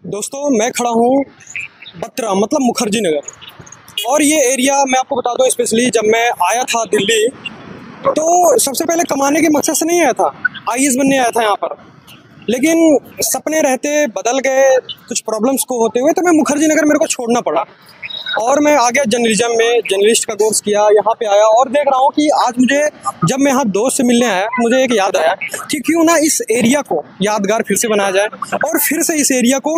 दोस्तों मैं खड़ा हूँ बत्रा मतलब मुखर्जी नगर। और ये एरिया मैं आपको बता दूँ, स्पेशली जब मैं आया था दिल्ली तो सबसे पहले कमाने के मकसद से नहीं आया था, आईएएस बनने आया था यहाँ पर। लेकिन सपने रहते बदल गए कुछ प्रॉब्लम्स को होते हुए, तो मैं मुखर्जी नगर मेरे को छोड़ना पड़ा और मैं आ गया जर्नलिज्म में, जर्नलिस्ट का कोर्स किया, यहाँ पे आया और देख रहा हूँ कि आज मुझे जब मैं यहाँ दोस्त से मिलने आया मुझे एक याद आया कि क्यों ना इस एरिया को यादगार फिर से बनाया जाए और फिर से इस एरिया को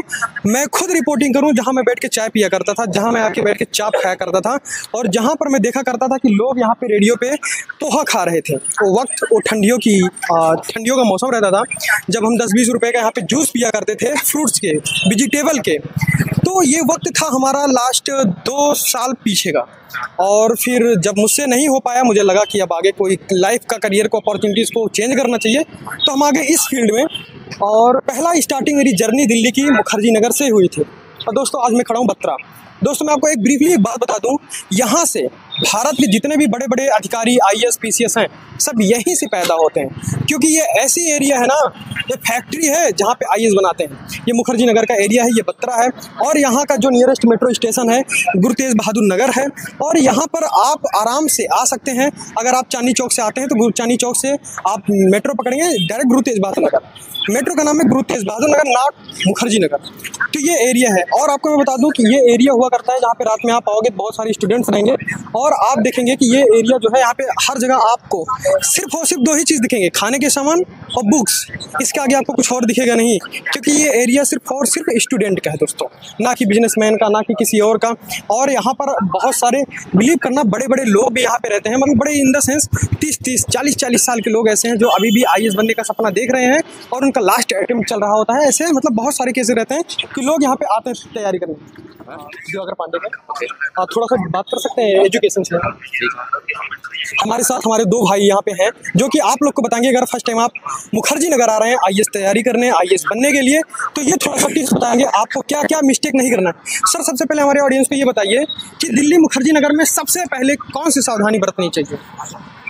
मैं खुद रिपोर्टिंग करूँ, जहाँ मैं बैठ के चाय पिया करता था, जहाँ मैं आके बैठ के चाप खाया करता था और जहाँ पर मैं देखा करता था कि लोग यहाँ पे रेडियो पे पोहा खा रहे थे। वो वक्त वो ठंडियों का मौसम रहता था जब हम 10-20 रुपए का यहाँ पे जूस पिया करते थे फ्रूट्स के, वेजिटेबल के। तो ये वक्त था हमारा लास्ट 2 साल पीछे का। और फिर जब मुझसे नहीं हो पाया, मुझे लगा कि अब आगे कोई लाइफ का करियर को अपॉर्चुनिटीज़ को चेंज करना चाहिए, तो हम आगे इस फील्ड में। और पहला स्टार्टिंग मेरी जर्नी दिल्ली की मुखर्जी नगर से हुई थी। और दोस्तों आज मैं खड़ा हूँ बत्रा। दोस्तों मैं आपको एक ब्रीफली एक बात बता दूं, यहाँ से भारत के जितने भी बड़े बड़े अधिकारी आईएएस पीसीएस हैं सब यहीं से पैदा होते हैं, क्योंकि ये ऐसी एरिया है ना, ये फैक्ट्री है जहाँ पे आईएएस बनाते हैं। ये मुखर्जी नगर का एरिया है, ये बत्रा है और यहाँ का जो नियरेस्ट मेट्रो स्टेशन है गुरु तेज बहादुर नगर है। और यहाँ पर आप आराम से आ सकते हैं। अगर आप चांदनी चौक से आते हैं तो चांदनी चौक से आप मेट्रो पकड़ेंगे डायरेक्ट गुरु तेज बहादुर नगर। मेट्रो का नाम है गुरु तेज बहादुर नगर, नॉट मुखर्जी नगर। तो ये एरिया है। और आपको मैं बता दूं कि ये एरिया हुआ करता है जहाँ पे रात में आप आओगे बहुत सारे स्टूडेंट्स रहेंगे और आप देखेंगे कि ये एरिया जो है यहाँ पे हर जगह आपको सिर्फ और सिर्फ 2 ही चीज़ दिखेंगे, खाने के सामान और बुक्स। इसके आगे आपको कुछ और दिखेगा नहीं, क्योंकि ये एरिया सिर्फ और सिर्फ स्टूडेंट का है दोस्तों, ना कि बिजनेसमैन का, ना कि किसी और का। और यहाँ पर बहुत सारे, बिलीव करना, बड़े बड़े लोग भी यहाँ पे रहते हैं, मतलब बड़े इन द सेंस 30-30, 40-40 साल के लोग ऐसे हैं जो अभी भी आईएएस बनने का सपना देख रहे हैं और उनका लास्ट अटेम्प्ट चल रहा होता है। ऐसे मतलब बहुत सारे केसेस रहते हैं कि लोग यहाँ पे आते हैं तैयारी करने। दिवाकर पांडे का थोड़ा सा बात कर सकते हैं एजुकेशन से। हमारे साथ हमारे 2 भाई यहाँ पे हैं जो कि आप लोग को बताएंगे, अगर फर्स्ट टाइम आप मुखर्जी नगर आ रहे हैं आईएएस तैयारी करने, आईएएस बनने के लिए, तो ये थोड़ा सा टिप्स बताएंगे आपको क्या क्या मिस्टेक नहीं करना है। सर सबसे पहले हमारे ऑडियंस को ये बताइए कि दिल्ली मुखर्जी नगर में सबसे पहले कौन सी सावधानी बरतनी चाहिए?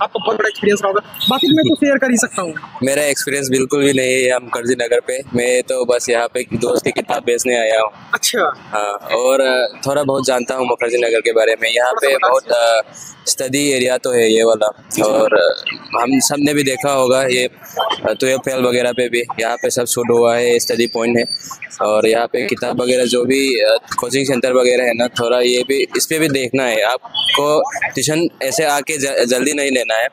आपको बहुत बड़ा एक्सपीरियंस रहा होगा, बाकी मैं तो शेयर कर ही सकता हूँ। मेरा एक्सपीरियंस बिल्कुल भी नहीं है यहाँ मुखर्जी नगर पे। मैं तो बस यहाँ पे दोस्त की किताब बेचने आया हूँ। अच्छा। हाँ, और थोड़ा बहुत जानता हूँ मुखर्जी नगर के बारे में। यहाँ पे बहुत स्टडी एरिया तो है ये वाला, और हम सब ने भी देखा होगा ये 12 फेल वगैरह पे भी यहाँ पे सब शूट हुआ है, स्टडी पॉइंट है। और यहाँ पे किताब वगैरह जो भी कोचिंग सेंटर वगैरह है ना, थोड़ा ये भी इस पे भी देखना है आपको। ट्यूशन ऐसे आके जल्दी नहीं लेना है,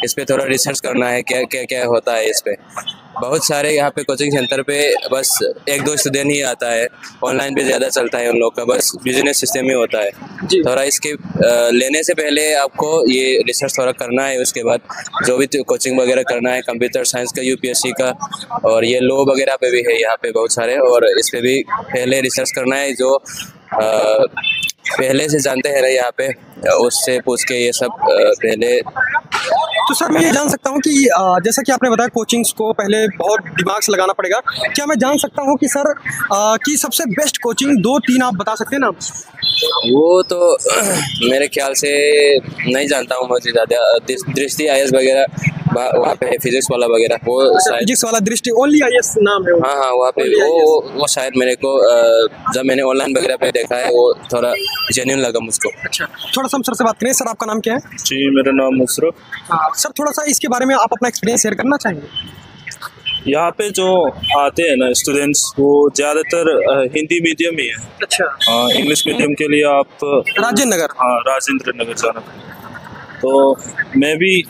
इस पे थोड़ा रिसर्च करना है क्या क्या क्या होता है इस पे। बहुत सारे यहाँ पे कोचिंग सेंटर पे बस 1-2 स्टूडेंट ही आता है, ऑनलाइन पे ज़्यादा चलता है उन लोग का, बस बिजनेस सिस्टम ही होता है। थोड़ा इसके लेने से पहले आपको ये रिसर्च थोड़ा करना है। उसके बाद जो भी कोचिंग वगैरह करना है, कंप्यूटर साइंस का, यूपीएससी का, और ये लॉ वगैरह पे भी है यहाँ पे बहुत सारे, और इस पे भी पहले रिसर्च करना है। जो पहले से जानते हैं ना यहाँ पे, उससे पूछ के ये सब पहले। तो सर मैं ये जान सकता हूँ कि जैसा कि आपने बताया कोचिंग्स को पहले बहुत दिमाग से लगाना पड़ेगा, क्या मैं जान सकता हूँ कि सर कि सबसे बेस्ट कोचिंग 2-3 आप बता सकते हैं ना? वो तो मेरे ख्याल से नहीं जानता हूँ मुझे ज़्यादा। दृष्टि आईएएस वगैरह वहाँ पे, फिजिक्स वाला वगैरह, वो फिजिक्स वाला दृष्टि ओनली आईएएस नाम है। हाँ हाँ, वहाँ पे वो शायद मेरे को जब मैंने ऑनलाइन वगैरह पे देखा है वो थोड़ा जेन्युइन लगा मुझको। अच्छा, थोड़ा सा हम सर से बात करें। सर आपका नाम क्या है? जी मेरा नाम मुशरफ। हाँ सर, थोड़ा सा इसके बारे में आप अपना एक्सपीरियंस शेयर करना चाहेंगे? यहाँ पे जो आते हैं ना स्टूडेंट्स, वो ज़्यादातर हिंदी मीडियम ही है। अच्छा। हाँ, इंग्लिश मीडियम के लिए आप राजेंद्र नगर। हाँ, राजेंद्र नगर जाना। तो मैं भी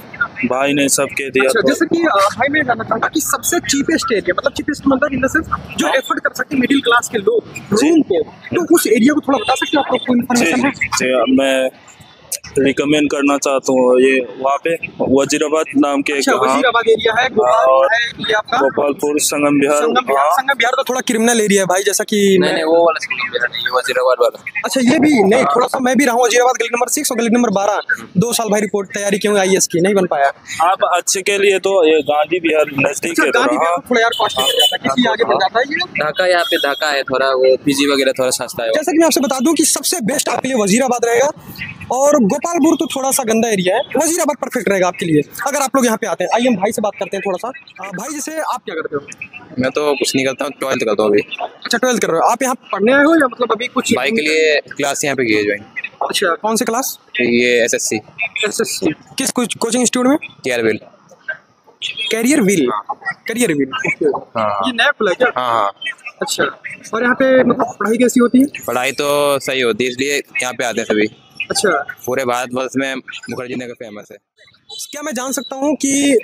भाई ने सब कह दिया। अच्छा, तो जैसे कि भाई मैं जानना चाहूँगा कि सबसे चीपेस्ट एरिया, मतलब चीपेस्ट मतलब इन द सेंस जो एफर्ट कर सकते हैं मिडिल क्लास के लोग रूम को, तो उस एरिया को थोड़ा बता सकते हो? आपको कोई इन्फॉर्मेशन है? मैं रिकमेंड करना चाहता हूँ ये वहाँ पे वजीराबाद नाम के। अच्छा, वजीराबाद एरिया है, गोपालपुर, संगम विहार। संगम विहार तो थोड़ा क्रिमिनल एरिया है भाई, जैसा कि नहीं वो वाला संगम विहार नहीं, वजीराबाद वाला। अच्छा, ये भी नहीं, थोड़ा सा मैं भी रहा हूँ वजीराबाद, गली नंबर 6 और गली नंबर 12। 2 साल भाई रिपोर्ट तैयारी की आईएएस की, नहीं बन पाया। आप अच्छे के लिए तो ये गांधी विहार नजदीक है थोड़ा यार कॉस्ट हो जाता है, किसी आगे बढ़ जाता है ये। ढाका, यहाँ पे ढाका है थोड़ा, वो पीजी वगैरह थोड़ा सस्ता है। जैसा कि मैं आपसे बता दूं कि सबसे बेस्ट आपके लिए वजीराबाद रहेगा। और गोपालपुर तो थोड़ा सा गंदा एरिया है, वजीराबाद परफेक्ट रहेगा आपके लिए अगर आप लोग यहाँ पे आते हैं। आइए हम भाई से बात करते हैं थोड़ा सा। भाई जैसे आप क्या करते हो? मैं तो कुछ नहीं करता हूँ, 12th करता हूँ अभी। अच्छा 12th कर रहे हो। आप यहाँ पढ़ने आए हो या मतलब अभी कुछ भाई के लिए क्लास यहाँ पे की है ज्वाइन। अच्छा कौन सी क्लास? ये SSC एसएससी किस कोचिंग इंस्टीट्यूट में? Careerwill. Career wheel. Career wheel हाँ ये नया खुला है क्या? हाँ हाँ। अच्छा और यहाँ पे मतलब पढ़ाई कैसी होती है? पढ़ाई तो सही होती है, इसलिए यहाँ पे आते हैं सभी। अच्छा पूरे भारतवर्ष में मुखर्जी नगर फेमस है। क्या मैं जान सकता हूँ कि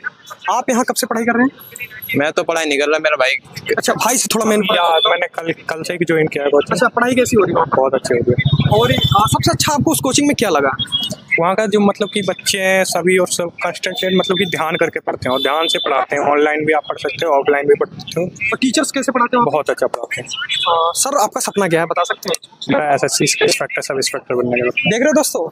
आप यहाँ कब से पढ़ाई कर रहे हैं? मैं तो पढ़ाई नहीं कर रहा, मेरा भाई। अच्छा भाई से थोड़ा मैंने कल से ही ज्वाइन किया है कोचिंग। अच्छा पढ़ाई कैसी हो रही है? बहुत अच्छी होती है। और सबसे अच्छा आपको उस कोचिंग में क्या लगा? वहाँ का जो मतलब कि बच्चे हैं सभी और सब कंसंट्रेट मतलब कि ध्यान करके पढ़ते हैं और ध्यान से पढ़ाते हैं। ऑनलाइन भी आप पढ़ सकते हो, ऑफलाइन भी पढ़ सकते हो। और टीचर्स कैसे पढ़ाते हो? बहुत अच्छा पढ़ाते हैं। सर आपका सपना क्या है बता सकते हैं? मेरा SSC इंस्पेक्टर सब इंस्पेक्टर बनने का। देख रहे हो दोस्तों,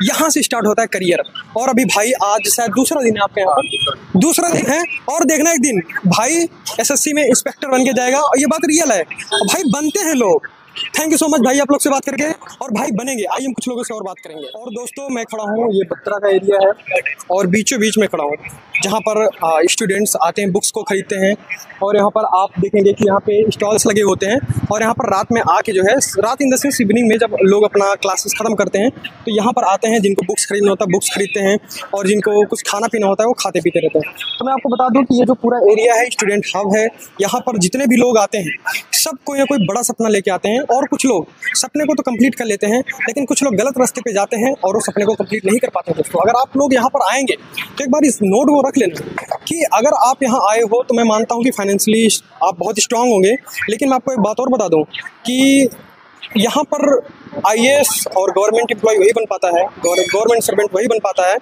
यहाँ से स्टार्ट होता है करियर। और अभी भाई आज शायद दूसरा दिन है आपके यहाँ पर, दूसरा दिन है और देखना एक दिन भाई SSC में इंस्पेक्टर बन के जाएगा। और ये बात रियल है, और भाई बनते हैं लोग। थैंक यू सो मच भाई आप लोग से बात करके, और भाई बनेंगे। आइए हम कुछ लोगों से और बात करेंगे। और दोस्तों मैं खड़ा हूँ, ये बत्रा का एरिया है और बीचों बीच में खड़ा हूँ जहाँ पर स्टूडेंट्स आते हैं, बुक्स को खरीदते हैं। और यहाँ पर आप देखेंगे कि यहाँ पे स्टॉल्स लगे होते हैं। और यहाँ पर रात में आके जो है, रात इन द सेंस इवनिंग में जब लोग अपना क्लासेस ख़त्म करते हैं तो यहाँ पर आते हैं। जिनको बुक्स खरीदना होता है बुक्स खरीदते हैं, और जिनको कुछ खाना पीना होता है वो खाते पीते रहते हैं। तो मैं आपको बता दूँ कि ये जो पूरा एरिया है स्टूडेंट हब है। यहाँ पर जितने भी लोग आते हैं सब कोई ना कोई बड़ा सपना लेके आते हैं। और कुछ लोग सपने को तो कंप्लीट कर लेते हैं, लेकिन कुछ लोग गलत रास्ते पे जाते हैं और उस सपने को कंप्लीट नहीं कर पाते हैं। दोस्तों अगर आप लोग यहाँ पर आएंगे तो एक बार इस नोट को रख लेना कि अगर आप यहाँ आए हो तो मैं मानता हूँ कि फाइनेंशियली आप बहुत स्ट्रांग होंगे। लेकिन मैं आपको एक बात और बता दूँ कि यहाँ पर IAS और गवर्नमेंट एम्प्लॉय वही बन पाता है, गवर्नमेंट सर्वेंट वही बन पाता है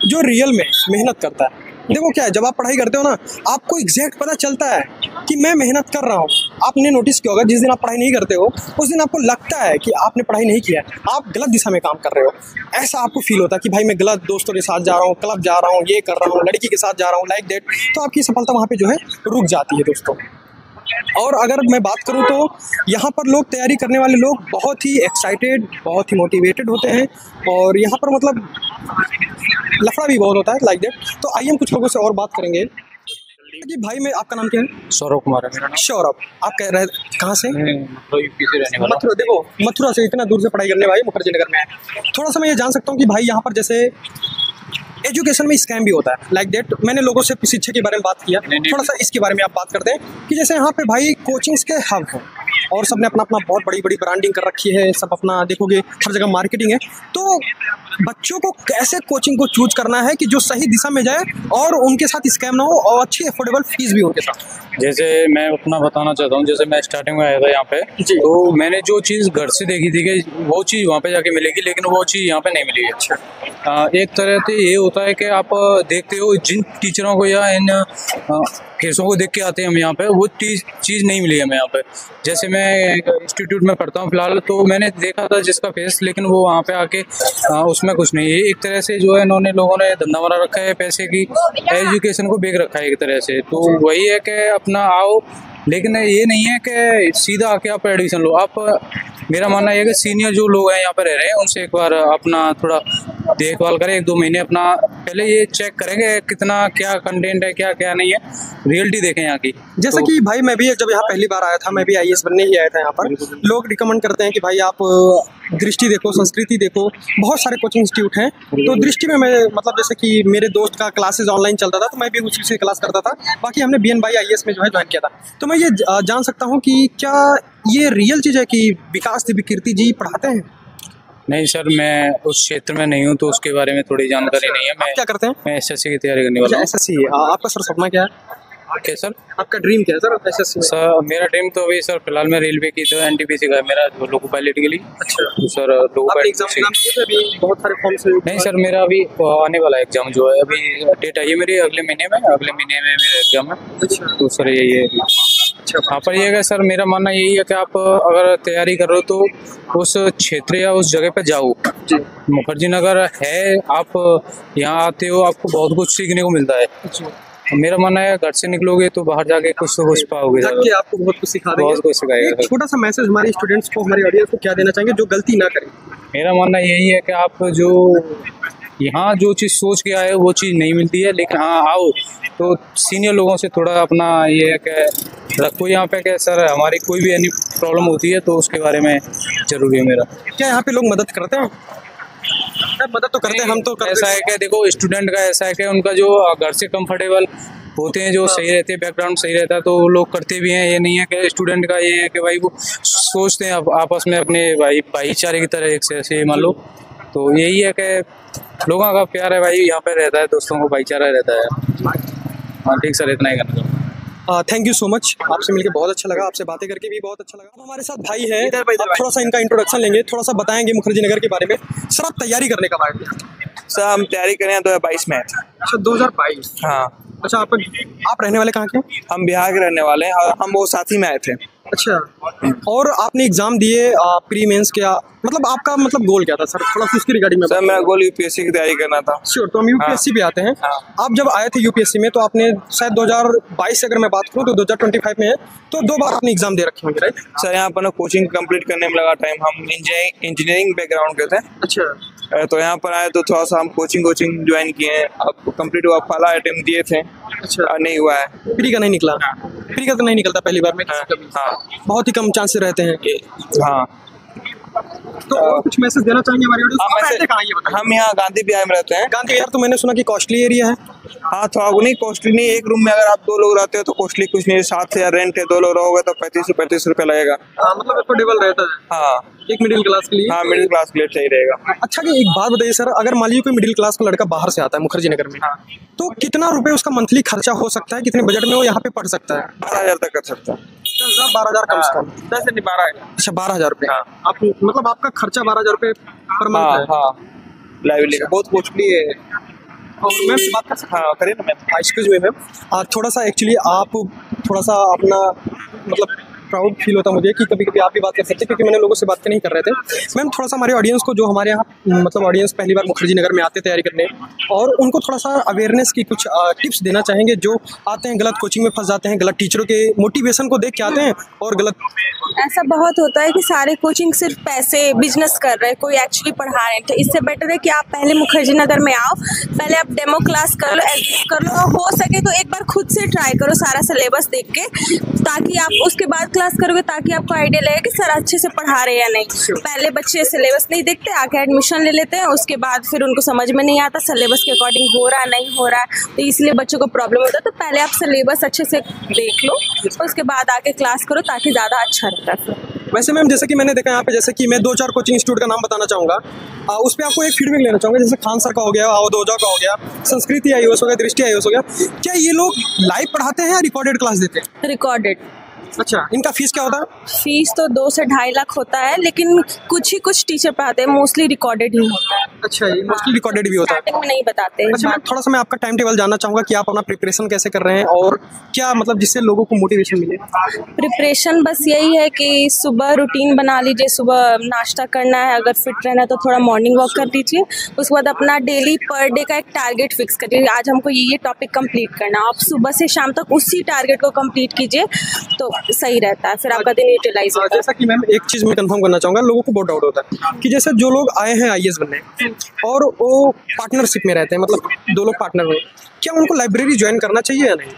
जो रियल में मेहनत करता है। देखो क्या है, जब आप पढ़ाई करते हो ना आपको एग्जैक्ट पता चलता है कि मैं मेहनत कर रहा हूँ। आपने नोटिस किया होगा जिस दिन आप पढ़ाई नहीं करते हो उस दिन आपको लगता है कि आपने पढ़ाई नहीं किया है, आप गलत दिशा में काम कर रहे हो। ऐसा आपको फील होता है कि भाई मैं गलत दोस्तों के साथ जा रहा हूँ, क्लब जा रहा हूँ, ये कर रहा हूँ, लड़की के साथ जा रहा हूँ, लाइक दैट। तो आपकी सफलता वहाँ पे जो है रुक जाती है दोस्तों। और अगर मैं बात करूं तो यहाँ पर लोग तैयारी करने वाले लोग बहुत ही एक्साइटेड, बहुत ही मोटिवेटेड होते हैं। और यहाँ पर मतलब लफड़ा भी बहुत होता है, लाइक दैट। तो आइए हम कुछ लोगों से और बात करेंगे कि भाई मैं, आपका नाम क्या है? सौरभ कुमार है मेरा नाम। सौरभ, आप कह रहे कहाँ से? यूपी से रहने वाला। मथुरा। देखो मथुरा से इतना दूर से पढ़ाई करने भाई मुखर्जी नगर में है। थोड़ा सा मैं ये जान सकता हूँ कि भाई यहाँ पर जैसे एजुकेशन में स्कैम भी होता है, लाइक दैट। मैंने लोगों से शिक्षा के बारे में बात किया, थोड़ा सा इसके बारे में आप बात करते हैं कि जैसे यहाँ पे भाई कोचिंग्स के हब हैं और सबने अपना अपना बहुत बड़ी बड़ी ब्रांडिंग कर रखी है, सब अपना देखोगे हर जगह मार्केटिंग है। तो बच्चों को कैसे कोचिंग को चूज करना है कि जो सही दिशा में जाए और उनके साथ स्कैम ना हो और अच्छी अफोर्डेबल फीस भी हो उनके साथ? जैसे मैं अपना बताना चाहता हूँ, जैसे मैं स्टार्टिंग में आया था यहाँ पे तो मैंने जो चीज़ घर से देखी थी कि वो चीज़ वहाँ पे जाके मिलेगी, लेकिन वो चीज़ यहाँ पे नहीं मिलेगी। अच्छा एक तरह से ये होता है कि आप देखते हो जिन टीचरों को या इन केसों को देख के आते हैं हम यहाँ पे, वो चीज़ नहीं मिली हमें यहाँ पे। जैसे मैं इंस्टीट्यूट में पढ़ता हूँ फिलहाल, तो मैंने देखा था जिसका फेस, लेकिन वो वहाँ पे आके उसमें कुछ नहीं है। एक तरह से जो है इन्होंने लोगों ने धंधा बना रखा है, पैसे की एजुकेशन को बेच रखा है एक तरह से। तो वही है कि अपना आओ, लेकिन ये नहीं है कि सीधा आके आप एडमिशन लो। आप, मेरा मानना है कि सीनियर जो लोग हैं यहाँ पर रह रहे हैं उनसे एक बार अपना थोड़ा देखभाल करें, 1-2 महीने अपना पहले ये चेक करेंगे कितना क्या कंटेंट है, क्या क्या नहीं है, रियलिटी देखें यहाँ की। जैसे कि भाई मैं भी जब यहाँ पहली बार आया था, मैं भी IAS बनने ही आया था यहाँ पर। लोग रिकमेंड करते हैं कि भाई आप दृष्टि देखो, संस्कृति देखो, बहुत सारे कोचिंग इंस्टीट्यूट हैं। तो दृष्टि में मैं मतलब जैसे कि मेरे दोस्त का क्लासेस ऑनलाइन चलता था तो मैं भी उसी से क्लास करता था। बाकी हमने BNY IAS में जो है ज्वाइन किया था। तो मैं ये जान सकता हूँ कि क्या ये रियल चीज़ है कि विकास दिव्यकीर्ति जी पढ़ाते हैं? नहीं सर, मैं उस क्षेत्र में नहीं हूँ तो उसके बारे में थोड़ी जानकारी नहीं है। मैं क्या करते हैं? मैं SSC की तैयारी करने वाला हूँ। SSC आपका सर सपना क्या है? क्या सर? आपका ड्रीम क्या है सर SSC में? सर मेरा ड्रीम तो अभी सर फिलहाल मैं रेलवे की तो NTPC का है मेरा, लोको पायलट के लिए। अच्छा तो सर लोको एग्जाम दिए थे अभी? बहुत सारे फॉर्म से नहीं सर, मेरा अभी आने वाला एग्जाम जो है, अभी डेट आई है मेरी अगले महीने में मेरा एग्जाम है। अच्छा तो सर यही है। हाँ पर ये है सर, मेरा मानना यही है कि आप अगर तैयारी कर रहे हो तो उस क्षेत्र या उस जगह पे जाओ। जी मुखर्जी नगर है, आप यहाँ आते हो आपको बहुत कुछ सीखने को मिलता है। मेरा मानना है घर से निकलोगे तो बाहर जाके कुछ तो कुछ पाओगे, जाके आपको बहुत कुछ सिखा देंगे, बहुत कुछ सिखाएगा। एक छोटा सा मैसेज हमारे स्टूडेंट्स को, हमारे ऑडियंस को क्या देना चाहेंगे जो गलती ना करें? मेरा मानना यही है कि आप जो यहाँ जो चीज़ सोच के आए हो वो चीज़ नहीं मिलती है, लेकिन हाँ आओ तो सीनियर लोगों से थोड़ा अपना ये है कि रखो यहाँ पे कि सर हमारी कोई भी एनी प्रॉब्लम होती है तो उसके बारे में ज़रूरी है मेरा। क्या यहाँ पे लोग मदद करते हैं? मदद तो करते हैं, हम तो ऐसा है कि देखो स्टूडेंट का ऐसा है कि उनका जो घर से कंफर्टेबल होते हैं, जो सही रहते हैं, बैकग्राउंड सही रहता है तो वो लोग करते भी हैं। ये नहीं है कि स्टूडेंट का ये है कि भाई वो सोचते हैं आपस में अपने भाईचारे की तरह एक से ऐसे मान लो, तो यही है कि लोगों का प्यार है भाई यहाँ पे रहता है, दोस्तों को भाईचारा रहता है। हाँ ठीक सर, इतना ही करना चाहूँगा। थैंक यू सो मच, आपसे मिलकर बहुत अच्छा लगा, आपसे बातें करके भी बहुत अच्छा लगा। अब हमारे साथ भाई हैं, थोड़ा सा इनका इंट्रोडक्शन लेंगे, थोड़ा सा बताएंगे मुखर्जी नगर के बारे में। सर आप तैयारी करने का बारे में? सर हम तैयारी करें 2022 में। अच्छा 2022। हाँ। अच्छा आप रहने वाले कहाँ के? हम बिहार के रहने वाले हैं और हम वो साथ ही में आए थे। अच्छा, और आपने एग्जाम दिए प्री मेंस क्या, मतलब आपका मतलब गोल क्या था सर, थोड़ा उसकी रिगार्डिंग में? सर मेरा गोल यूपीएससी की तैयारी करना था। श्योर, तो हम यूपीएससी पे आते हैं। आप जब आए थे यूपीएससी में तो आपने शायद 2022 से अगर मैं बात करूँ तो 2025 में है, तो 2 बार आपने एग्जाम दे रखे होंगे राइट? सर यहाँ पर कोचिंग कंप्लीट करने में लगा टाइम, हम इंजीनियरिंग बैकग्राउंड के थे। अच्छा, तो यहाँ पर आए तो थोड़ा सा हम कोचिंग ज्वाइन किए हैं, अब कंप्लीट हुआ, पहला अटेम्प्ट दिए थे। अच्छा, नहीं हुआ है। प्री का नहीं निकला? प्री का तो नहीं निकलता पहली बार में। हाँ, बहुत ही कम चांसेस रहते हैं। हाँ। तो और कुछ मैसेज देना चाहेंगे हमारे ऑडियंस? हम यहाँ गांधी बिहार में रहते हैं। गांधी बिहार तो मैंने सुना कि कॉस्टली एरिया है। हाँ थोड़ा नहीं, कॉस्टली नहीं, एक रूम में अगर आप 2 लोग रहते हो तो कॉस्टली कुछ नहीं, 7,000 रेंट है, 2 लोग रहोगे तो 35 रुपये लगेगा। मतलब अफोर्डेबल रहता है। हाँ, एक मिडिल क्लास के लिए। हाँ मिडिल क्लास के लिए सही रहेगा। अच्छा कि एक बात बताइए सर, अगर मान लीजिए कोई मिडिल क्लास का लड़का बाहर से आता है मुखर्जी नगर में, तो कितना रुपए उसका मंथली खर्चा हो सकता है, कितने बजट में वो यहाँ पे पढ़ सकता है? 12,000 तक कर सकता है। 12,000 कम से कम? 10 से 12। अच्छा 12,000 रुपये। आप मतलब आपका खर्चा 12,000 रुपये पर मंथ है? हाँ, लाइब्रेरी का बहुत कॉस्टली है। और मैम से बात कर सकते हैं? हाँ करिए ना मैम। एक्सक्यूज मी मैम, थोड़ा सा एक्चुअली आप थोड़ा सा अपना मतलब प्राउड फील होता मुझे कि कभी कभी आप भी बात कर सकते हैं, क्योंकि मैंने लोगों से बात नहीं कर रहे थे। मैम थोड़ा सा हमारे ऑडियंस को, जो हमारे यहाँ मतलब ऑडियंस पहली बार मुखर्जी नगर में आते तैयारी करने, और उनको थोड़ा सा अवेयरनेस की कुछ टिप्स देना चाहेंगे, जो आते हैं गलत कोचिंग में फंस जाते हैं, गलत टीचरों के मोटिवेशन को देख के आते हैं और गलत। ऐसा बहुत होता है कि सारे कोचिंग सिर्फ पैसे बिजनेस कर रहे हैं, कोई एक्चुअली पढ़ा रहे हैं। तो इससे बेटर है कि आप पहले मुखर्जी नगर में आओ, पहले आप डेमो क्लास कर लो, एग्जिस्ट कर लो, और हो सके तो एक बार खुद से ट्राई करो सारा सिलेबस देख के, ताकि आप उसके बाद क्लास करोगे ताकि आपको आइडिया लगे कि सर अच्छे से पढ़ा रहे हैं या नहीं। पहले बच्चे सिलेबस नहीं देखते, आके एडमिशन ले लेते हैं, उसके बाद फिर उनको समझ में नहीं आता सिलेबस के अकॉर्डिंग हो रहा है नहीं हो रहा है, तो इसलिए बच्चों को प्रॉब्लम होता है। तो पहले आप सिलेबस अच्छे से देख लो, उसके बाद आके क्लास करो ताकि ज़्यादा अच्छा रहता है। वैसे मैम जैसे कि मैंने देखा यहाँ पे, जैसे कि मैं 2-4 कोचिंग इंस्टीट्यूट का नाम बताना चाहूँगा, उस पर आपको एक फीडबैक लेना चाहूँगा। जैसे खान सर का हो गया, अवधोजा का हो गया, संस्कृति आईओएस हो गया, दृष्टि आईओएस हो गया, क्या ये लोग लाइव पढ़ाते हैं या रिकॉर्डेड क्लास देते हैं? रिकॉर्डेड। अच्छा, इनका फीस क्या होता है? फीस तो 2 से 2.5 लाख होता है, लेकिन कुछ टीचर पढ़ाते हैं, मोस्टली रिकॉर्डेड ही होता है। अच्छा, ये मोस्टली रिकॉर्डेड भी होता है? स्टार्टिंग में नहीं बताते हैं। अच्छा, थोड़ा सा मैं आपका टाइम टेबल जानना चाहूँगा कि आप अपना प्रिपरेशन कैसे कर रहे हैं, और क्या मतलब जिससे लोगों को मोटिवेशन मिले? प्रिपरेशन बस यही है कि सुबह रूटीन बना लीजिए, सुबह नाश्ता करना है, अगर फिट रहना है तो थोड़ा मॉर्निंग वॉक कर लीजिए, उसके बाद अपना डेली पर डे का एक टारगेट फिक्स करिए, आज हमको ये टॉपिक कंप्लीट करना है, आप सुबह से शाम तक उसी टारगेट को कंप्लीट कीजिए तो सही रहता है, फिर आपका दिन यूटिलाइज होता है। जैसा कि मैम एक चीज़ मैं कंफर्म करना चाहूँगा, लोगों को बहुत डाउट होता है कि जैसे जो लोग आए हैं आईएएस बनने और वो पार्टनरशिप में रहते हैं, मतलब 2 लोग पार्टनर हुए, क्या उनको लाइब्रेरी ज्वाइन करना चाहिए या नहीं?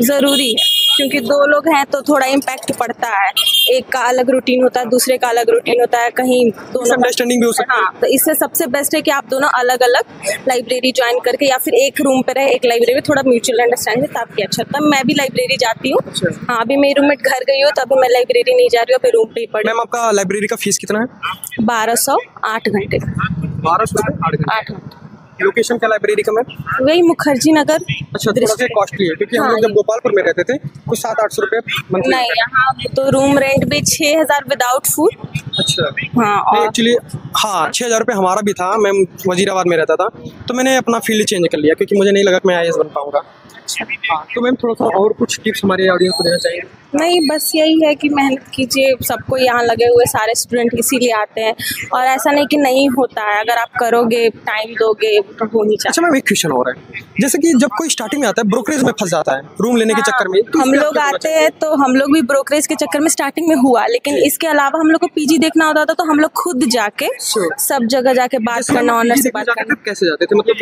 ज़रूरी है, क्योंकि 2 लोग हैं तो थोड़ा इम्पैक्ट पड़ता है, एक का अलग रूटीन होता है, दूसरे का अलग रूटीन होता है, कहीं दोनों अंडरस्टैंडिंग भी हो सकती है। हाँ, तो इससे सबसे बेस्ट है कि आप दोनों अलग अलग लाइब्रेरी ज्वाइन करके या फिर एक रूम पे रहे, एक लाइब्रेरी में, थोड़ा म्यूचुअल अंडरस्टैंडिंग ताकि अच्छा होता है। मैं भी लाइब्रेरी जाती हूँ। हाँ, अभी मेरी रूममेट घर गई हो तो अभी मैं लाइब्रेरी नहीं जा रही हूँ, अभी रूम पे ही पढ़ी। मैम आपका लाइब्रेरी का फीस कितना है? 1200 8 घंटे। 1200 8 घंटे। लोकेशन क्या लाइब्रेरी का मैम? वही मुखर्जी नगर। अच्छा, थोड़ा सा कॉस्टली है, क्योंकि हम लोग जब गोपालपुर में रहते थे कुछ 700-800 रुपये मंथली। नहीं, यहाँ तो रूम रेंट भी 6,000 विदाउट फूड। अच्छा, हाँ, एक्चुअली हाँ 6,000 रुपये हमारा भी था, मैं वजीराबाद में रहता था, तो मैंने अपना फील्ड चेंज कर लिया क्योंकि मुझे नहीं लगा कि मैं आईएएस बन पाऊँगा। हाँ, तो मैम थोड़ा सा और कुछ टिप्स हमारे ऑडियंस को देना चाहिए? नहीं, बस यही है कि मेहनत कीजिए, सबको यहाँ लगे हुए सारे स्टूडेंट इसीलिए आते हैं, और ऐसा नहीं कि नहीं होता है, अगर आप करोगे, टाइम दोगे तो हो नहीं चाहिए। अच्छा मैम, एक क्वेश्चन हो रहा है, जैसे कि जब कोई स्टार्टिंग में आता है ब्रोकरेज में फंस जाता है रूम लेने के चक्कर में, तो हम लोग आते हैं तो हम लोग भी ब्रोकरेज के चक्कर में स्टार्टिंग में हुआ, लेकिन इसके अलावा हम लोग को पीजी देखना होता था तो हम लोग खुद जाके सब जगह जाके बात करना, ऑनर से बात करना। कैसे जाते थे, मतलब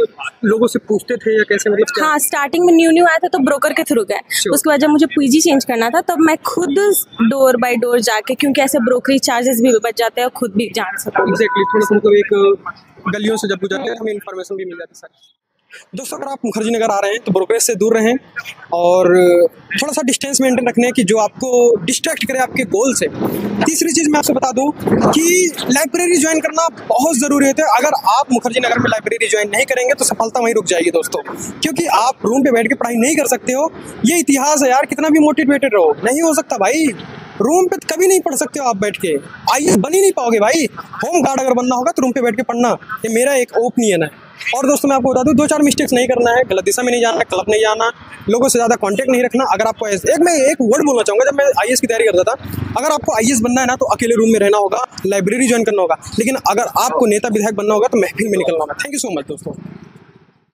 लोगों से पूछते थे या कैसे, मतलब हाँ, स्टार्टिंग में न्यू आया था तो ब्रोकर के थ्रू गए, उसके बाद जब मुझे पीजी चेंज करना था तब मैं खुद डोर बाय डोर जाके, क्योंकि ऐसे ब्रोकरेज चार्जेस भी बच जाते हैं और खुद भी जान सको। एग्जैक्टली, थोड़ा सा मतलब एक गलियों से जब गुजरते हैं हमें इन्फॉर्मेशन भी मिल जाती है सारी। दोस्तों, अगर आप मुखर्जी नगर आ रहे हैं तो ब्रोकरेज से दूर रहें और थोड़ा सा डिस्टेंस मेंटेन रखने की जो आपको डिस्ट्रैक्ट करे आपके गोल से। तीसरी चीज़ मैं आपसे बता दूं कि लाइब्रेरी ज्वाइन करना बहुत ज़रूरी होता है। अगर आप मुखर्जी नगर में लाइब्रेरी ज्वाइन नहीं करेंगे तो सफलता वहीं रुक जाएगी दोस्तों, क्योंकि आप रूम पे बैठ के पढ़ाई नहीं कर सकते हो। ये इतिहास है यार, कितना भी मोटिवेटेड रहो, नहीं हो सकता भाई। रूम पे कभी नहीं पढ़ सकते हो आप बैठ के, आईएएस बन ही नहीं पाओगे भाई। होम गार्ड अगर बनना होगा तो रूम पे बैठ के पढ़ना, ये मेरा एक ओपिनियन है। और दोस्तों, मैं आपको बता दूं, 2-4 मिस्टेक्स नहीं करना है, गलत दिशा में नहीं जाना, क्लब नहीं जाना, लोगों से ज़्यादा कांटेक्ट नहीं रखना। अगर आपको मैं एक वर्ड बोलना चाहूँगा, जब मैं आईएएस की तैयारी करता था, अगर आपको आईएएस बनना है ना तो अकेले रूम में रहना होगा, लाइब्रेरी ज्वाइन करना होगा, लेकिन अगर आपको नेता विधायक बनना होगा तो महफिल में निकलना होगा। थैंक यू सो मच दोस्तों।